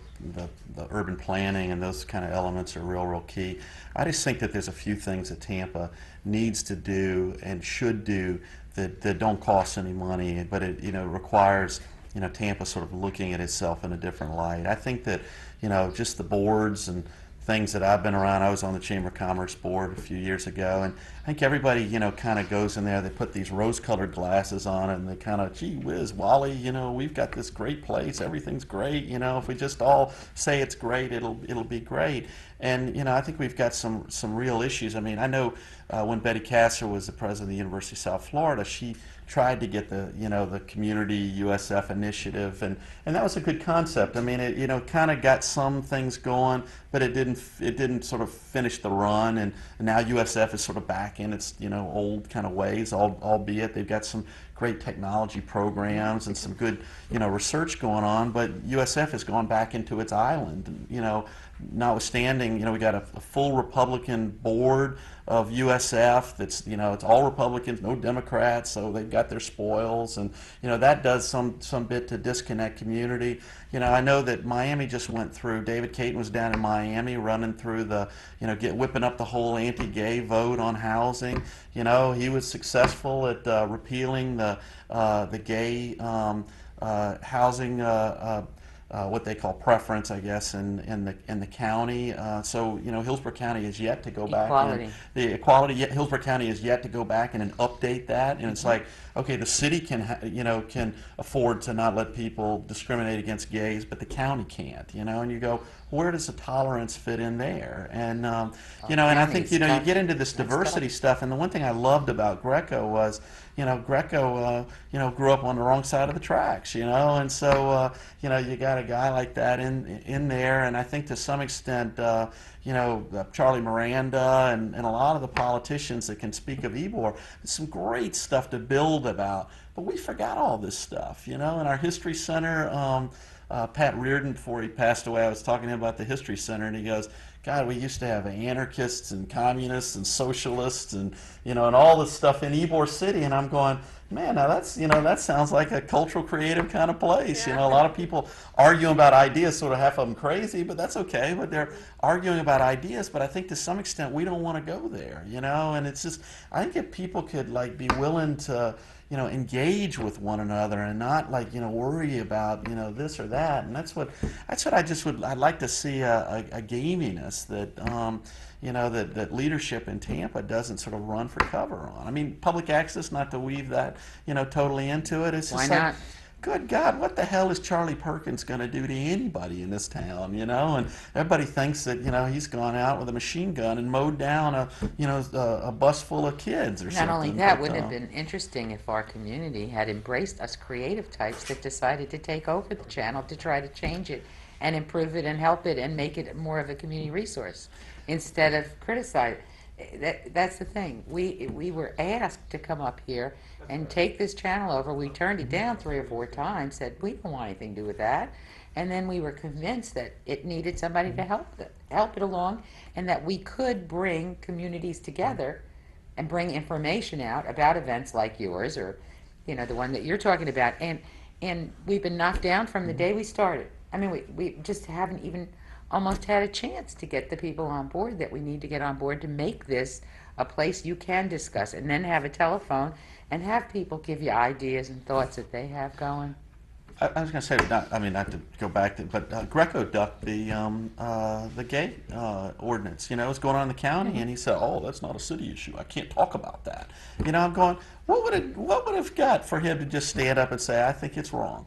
urban planning and those kind of elements are real key. I just think that there's a few things that Tampa needs to do and should do that don't cost any money, but it requires Tampa sort of looking at itself in a different light. I think that just the boards and things that I've been around. I was on the Chamber of Commerce board a few years ago, and I think everybody, kind of goes in there, they put these rose-colored glasses on, and they kind of, gee whiz, Wally, we've got this great place, everything's great, if we just all say it's great, it'll be great. And, I think we've got some real issues. I mean, I know when Betty Casser was the president of the University of South Florida, she tried to get the community USF initiative, and that was a good concept. I mean, it kind of got some things going, but it didn't sort of finish the run, and now USF is sort of back in its old kind of ways, albeit they've got some great technology programs and some good research going on, but USF has gone back into its island, notwithstanding, we got a full Republican board of USF that's, it's all Republicans, no Democrats, so they've got their spoils, and, that does some bit to disconnect community. I know that Miami just went through, David Caton was down in Miami running through the, whipping up the whole anti-gay vote on housing. He was successful at repealing the gay housing what they call preference, I guess, in the county. So Hillsborough County is yet to go back. Equality. The equality. Hillsborough County is yet to go back and update that. And it's like, okay, the city can afford to not let people discriminate against gays, but the county can't. And you go, where does the tolerance fit in there? And and I think you get into this diversity stuff. And the one thing I loved about Greco was, Greco grew up on the wrong side of the tracks. And so you got a guy like that in there. And I think to some extent, Charlie Miranda and a lot of the politicians that can speak of Ybor, there's some great stuff to build about. But we forgot all this stuff. In our History Center. Pat Reardon, before he passed away, I was talking to him about the History Center, and he goes, God, we used to have anarchists and communists and socialists and, and all this stuff in Ybor City. And I'm going, man, now that's, that sounds like a cultural, creative kind of place. Yeah. A lot of people arguing about ideas, sort of half of them crazy, but that's okay. But they're arguing about ideas. But I think to some extent we don't want to go there, and it's just, I think if people could be willing to, engage with one another and not worry about this or that, and that's what I'd like to see a gaminess that that leadership in Tampa doesn't sort of run for cover on. I mean, public access, not to weave that totally into it. It's just Why not? Good God, what the hell is Charlie Perkins going to do to anybody in this town, And everybody thinks that, he's gone out with a machine gun and mowed down a bus full of kids or something. Not only that, wouldn't it have been interesting if our community had embraced us creative types that decided to take over the channel to try to change it and improve it and help it and make it more of a community resource instead of criticize it. That's the thing. We were asked to come up here and take this channel over. We turned it down 3 or 4 times, said we don't want anything to do with that. And then we were convinced that it needed somebody to help it along, and that we could bring communities together and bring information out about events like yours, or the one that you're talking about. And we've been knocked down from the day we started. I mean, we just haven't even almost had a chance to get the people on board that we need to get on board to make this a place you can discuss, and then have a telephone and have people give you ideas and thoughts that they have going. I was going to say, not to go back, but Greco ducked the gay ordinance. What's going on in the county, and he said, "Oh, that's not a city issue. I can't talk about that." I'm going, what would have got for him to just stand up and say, "I think it's wrong."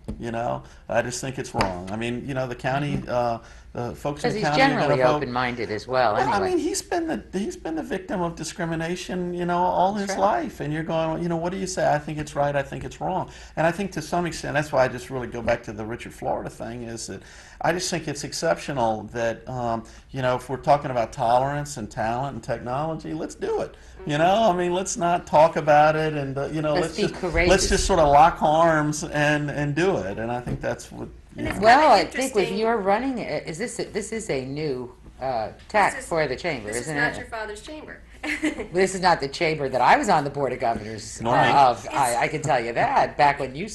I just think it's wrong. I mean, the county, the folks in Because the he's county generally open-minded as well. Well, anyway. I mean, he's been the victim of discrimination, all his life, and you're going, what do you say? I think it's right. I think it's wrong, and I think to some extent that's why I just really go back to the Richard Florida thing. Is that I just think it's exceptional that if we're talking about tolerance and talent and technology, let's do it. I mean, let's not talk about it, and let's just sort of lock arms and do it. And I think that's what. Well, I think with your running, this is a new tack for the chamber, isn't it? This is not your father's chamber. This is not the chamber that I was on the board of governors Right. of. I can tell you that back when you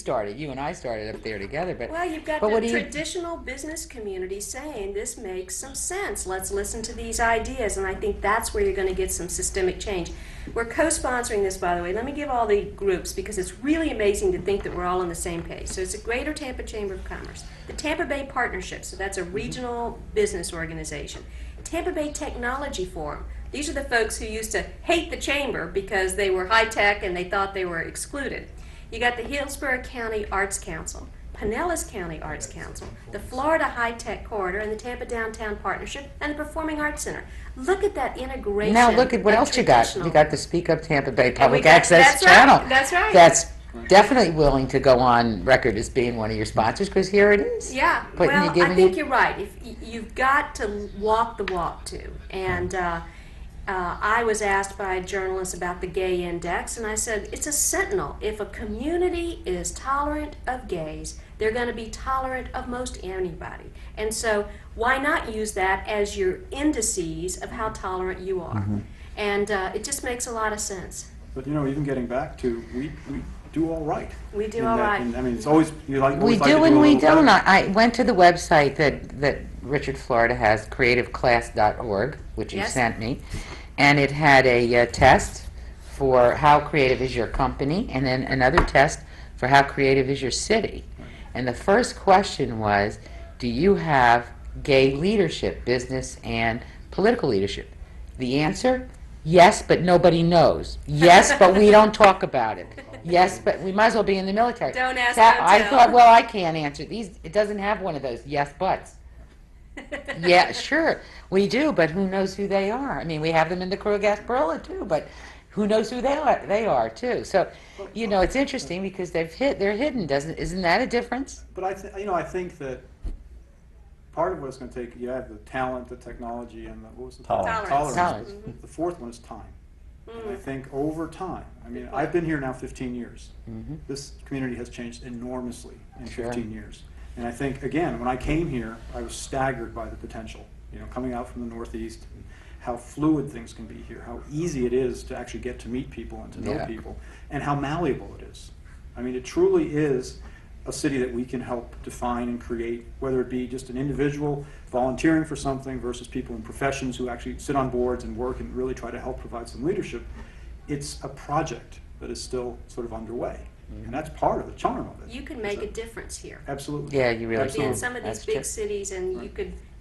and I started up there together. But well, you've got but the traditional business community saying this makes some sense. Let's listen to these ideas, and I think that's where you're going to get some systemic change. We're co-sponsoring this, by the way. Let me give all the groups, because it's really amazing to think that we're all on the same page. So it's the Greater Tampa Chamber of Commerce, the Tampa Bay Partnership, so that's a regional business organization, Tampa Bay Technology Forum. These are the folks who used to hate the chamber because they were high-tech and they thought they were excluded. You got the Hillsborough County Arts Council, Pinellas County Arts Council, the Florida High Tech Corridor, and the Tampa Downtown Partnership, and the Performing Arts Center. Look at that integration. Now look at what else you got. You got the Speak Up Tampa Bay Public Access that's Channel. Right, that's right. That's definitely willing to go on record as being one of your sponsors, because here it is. Yeah, well, I think you're right. If you've got to walk the walk too. And I was asked by a journalist about the gay index, and I said, it's a sentinel. If a community is tolerant of gays, they're going to be tolerant of most anybody. And so why not use that as your indices of how tolerant you are? Mm-hmm. And it just makes a lot of sense. But even getting back to, we do all right. We do all right. I mean, it's always, we do and we don't. I went to the website that Richard Florida has, creativeclass.org, which you sent me, and it had a test for how creative is your company, and then another test for how creative is your city. And the first question was, do you have gay leadership, business and political leadership? The answer, yes, but nobody knows. Yes, but we don't talk about it. Yes, but we might as well be in the military. Don't ask, don't tell. I thought, well, I can't answer these. It doesn't have one of those yes buts. Yeah, sure, we do, but who knows who they are? I mean, we have them in the Crew of Gasparilla too, but who knows who they are too? So, it's interesting because they're hidden. Isn't that a difference? But I think that part of what it's going to take, you have the talent, the technology, and what was the Tolerance. Tolerance. Mm-hmm. The fourth one is time. And I think over time, I mean, I've been here now 15 years. Mm-hmm. This community has changed enormously in 15 years. And I think, again, when I came here, I was staggered by the potential, coming out from the Northeast, and how fluid things can be here, how easy it is to actually get to meet people and to know people, and how malleable it is. I mean, it truly is a city that we can help define and create, whether it be just an individual volunteering for something versus people in professions who actually sit on boards and work and really try to help provide some leadership. It's a project that is still sort of underway. And that's part of the charm of it. You can make a difference here. Absolutely. Yeah, you really Be can. in some of these big cities, and you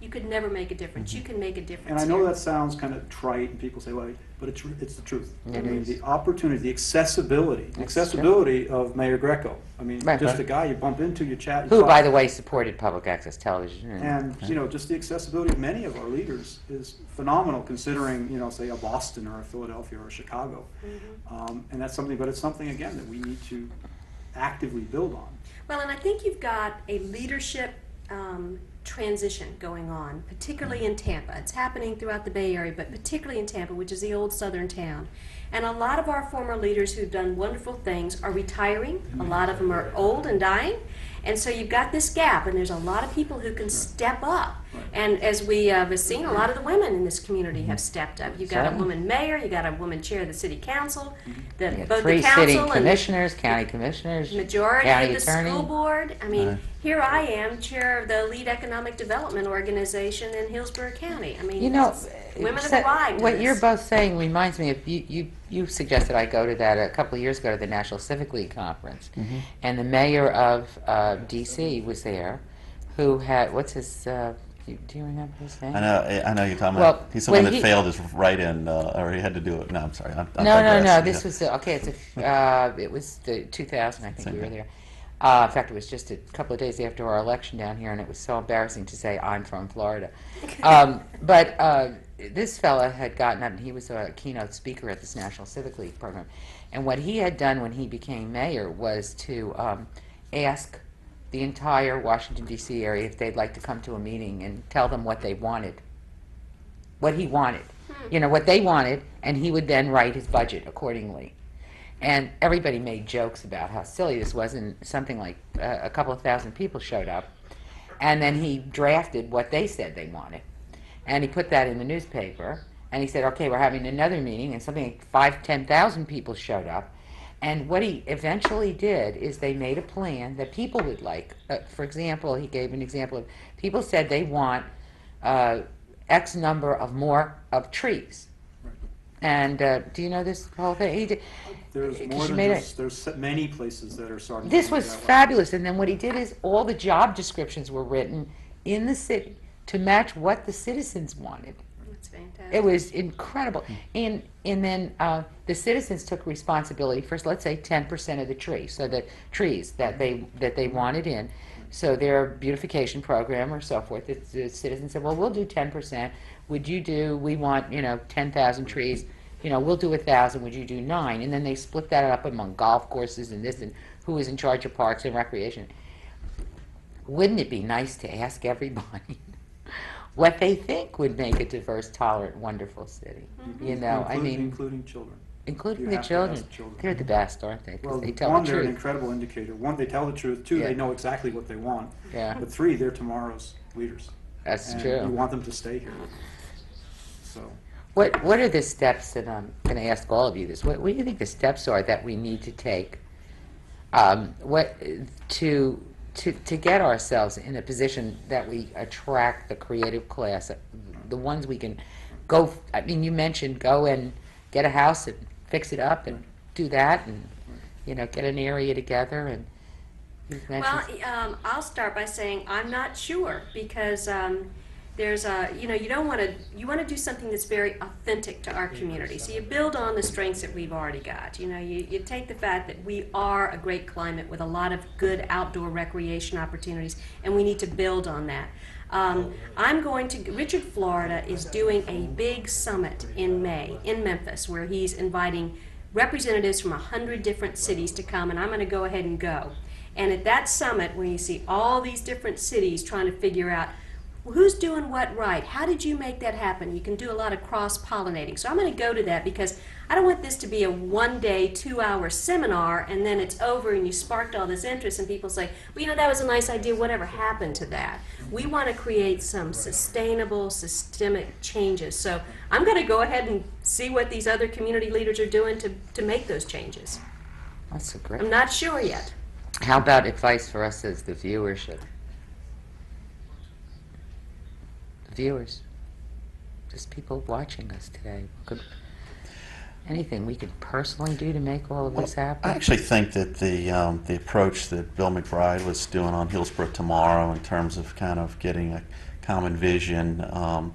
could never make a difference. You can make a difference. And I know here. that sounds kind of trite, and people say, "Well," but it's the truth. It I mean, is. the opportunity, the accessibility of Mayor Greco. I mean, Right. just a guy you bump into, you chat. You Who, talk. by the way, supported public access television. And just the accessibility of many of our leaders is phenomenal, considering say a Boston or a Philadelphia or a Chicago. Mm-hmm. And that's something, but it's something again that we need to actively build on. Well, and I think you've got a leadership transition going on, particularly in Tampa. It's happening throughout the Bay Area, but particularly in Tampa, which is the old southern town. And a lot of our former leaders who've done wonderful things are retiring. A lot of them are old and dying. And so you've got this gap, and there's a lot of people who can step up. And as we have seen, a lot of the women in this community have stepped up. You've got a Certainly. woman mayor, you got a woman chair of the city council, You got both 3 the city council and commissioners, county commissioners, the majority county of the attorney. school board. I mean, Right. here I am, chair of the lead economic development organization in Hillsborough County. I mean, You know, women have so- arrived. what in you're this. both saying reminds me of you suggested I go to that a couple of years ago to the National Civic League conference, and the mayor of D.C. was there, who had what's his do you remember his name? I know you're talking Well, about. He's the when one that he- failed his write-in, or he had to do it. No, I'm sorry. I No. digress. This Yeah. was okay. It was the 2000. I think Same we were thing. there. In fact, it was just a couple of days after our election down here, and it was so embarrassing to say I'm from Florida. But this fella had gotten up, and he was a keynote speaker at this National Civic League program. And what he had done when he became mayor was to ask the entire Washington, D.C. area if they'd like to come to a meeting and tell them what they wanted, what he wanted, you know, what they wanted, and he would then write his budget accordingly. And everybody made jokes about how silly this was, and something like a couple of thousand people showed up. And then he drafted what they said they wanted. And he put that in the newspaper, and he said, okay, we're having another meeting, and something like 10,000 people showed up. And what he eventually did is they made a plan that people would like. For example, he gave an example of people said they want X number of more of trees. Right. And do you know this whole thing? He did. There's She more than made just, there's many places that are starting to This do it was that way. fabulous. And then what he did is all the job descriptions were written in the city to match what the citizens wanted. That's fantastic. It was incredible. And then the citizens took responsibility for, let's say, 10% of the trees, so the trees that they wanted in. So their beautification program or so forth, the citizens said, well, we'll do 10%. Would you do, we want, 10,000 trees. We'll do 1,000. Would you do 9? And then they split that up among golf courses and this, and who was in charge of parks and recreation. Wouldn't it be nice to ask everybody what they think would make a diverse, tolerant, wonderful city? Including children. Including You the have to children. ask children. They're the best, aren't they? 'Cause Well, they tell one, the they're an truth. incredible indicator. One, they tell the truth. Two, Yeah. they know exactly what they want. Yeah. But 3, they're tomorrow's leaders. That's and true. You want them to stay here. So, What are the steps that I'm going to ask all of you this? What do you think the steps are that we need to take to get ourselves in a position that we attract the creative class, the ones we can go? I mean, you mentioned go and get a house and fix it up and do that, and get an area together. And you've mentioned Well, I'll start by saying I'm not sure, because there's a, you don't want to, you want to do something that's very authentic to our community. So you build on the strengths that we've already got. You take the fact that we are a great climate with a lot of good outdoor recreation opportunities, and we need to build on that. Richard Florida is doing a big summit in May in Memphis, where he's inviting representatives from 100 different cities to come, and I'm going to go ahead and go. And at that summit, where you see all these different cities trying to figure out who's doing what right, how did you make that happen, you can do a lot of cross-pollinating. So I'm going to go to that, because I don't want this to be a one-day, 2-hour seminar, and then it's over and you sparked all this interest and people say, well, that was a nice idea, whatever happened to that? We want to create some sustainable, systemic changes. So I'm going to go ahead and see what these other community leaders are doing to make those changes. that's a great. I'm not sure yet. How about advice for us as the viewership? Viewers, just people watching us today. Anything we could personally do to make all of this happen? I actually think that the approach that Bill McBride was doing on Hillsborough Tomorrow, in terms of kind of getting a common vision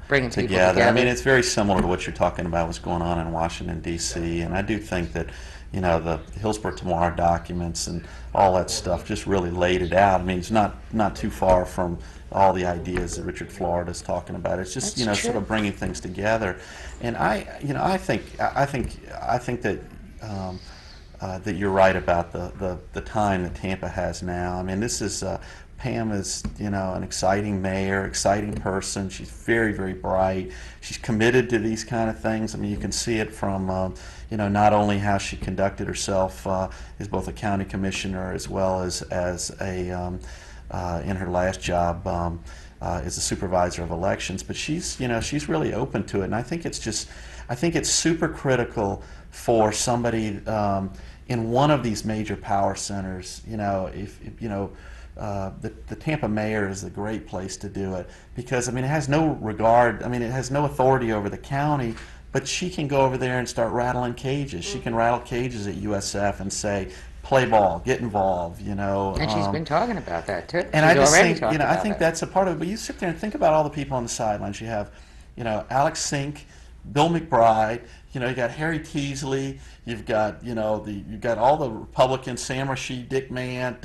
Bringing people together. I mean, together. it's very similar to what you're talking about, what's going on in Washington, D.C., and I do think that the Hillsborough Tomorrow documents and all that stuff just really laid it out. I mean, it's not too far from all the ideas that Richard Florida is talking about. It's just That's sort true. of bringing things together, and I think that that you're right about the time that Tampa has now. I mean, this is Pam is, you know, an exciting mayor, exciting person. She's very, very bright. She's committed to these kind of things. I mean, you can see it from, you know, not only how she conducted herself as both a county commissioner as well as a in her last job as a supervisor of elections. But she's, you know, she's really open to it, and I think it's just, I think it's super critical for somebody in one of these major power centers. You know, if you know. The Tampa mayor is a great place to do it because, I mean, it has no regard, I mean, it has no authority over the county, but she can go over there and start rattling cages. She can rattle cages at USF and say, play ball, get involved, you know. And she's been talking about that too. And I just think, you know, I think that's a part of it. But you sit there and think about all the people on the sidelines. You have, you know, Alex Sink, Bill McBride, you know, you got Harry Teasley, you've got, you know, you've got all the Republicans, Sam Rashid, Dick Mant,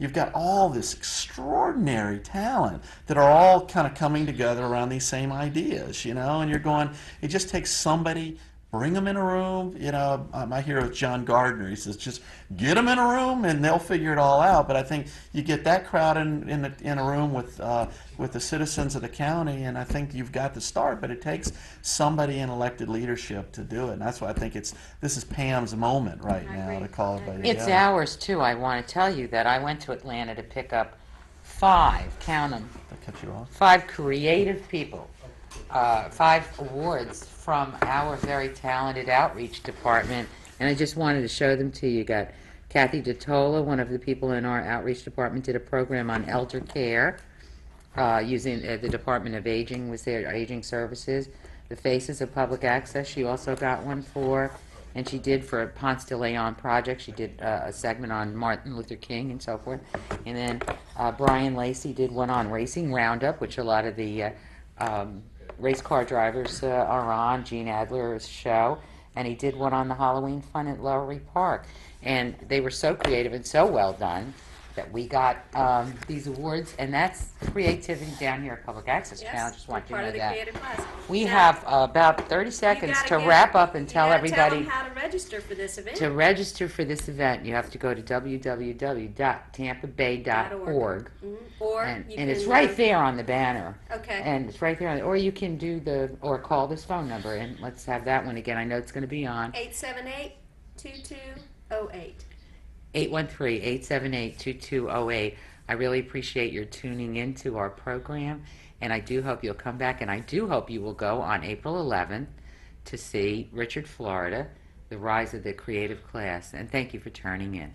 you've got all this extraordinary talent that are all kind of coming together around these same ideas, you know, and you're going, it just takes somebody, bring them in a room, you know. My hero is John Gardner. He says, just get them in a room and they'll figure it all out. But I think you get that crowd in a room with the citizens of the county, and I think you've got the start. But it takes somebody in elected leadership to do it, and that's why I think this is Pam's moment right now to call everybody It's together. ours too. I want to tell you that I went to Atlanta to pick up 5, count them, That cut you off. 5 creative people, 5 awards from our very talented outreach department, and I just wanted to show them to you. You got Kathy DeTola, one of the people in our outreach department, did a program on elder care using the Department of Aging was their aging services. The Faces of Public Access, she also got one for, and she did for a Ponce de Leon project. She did a segment on Martin Luther King and so forth. And then Brian Lacey did one on Racing Roundup, which a lot of the race car drivers are on, Gene Adler's show, and he did one on the Halloween fun at Lowry Park. And they were so creative and so well done that we got these awards, and that's creativity down here at Public Access Channel. I just want you to know that. We have about 30 seconds to wrap up and tell everybody. Tell them how to register for this event. To register for this event, you have to go to www.tampabay.org. Or And you it's can, right there on the banner. Okay. And it's right there on or you can do or call this phone number, and let's have that one again. I know it's going to be on. 878-2208. 813-878-2208. I really appreciate your tuning into our program, and I do hope you'll come back, and I do hope you will go on April 11th to see Richard, Florida, The Rise of the Creative Class. And thank you for tuning in.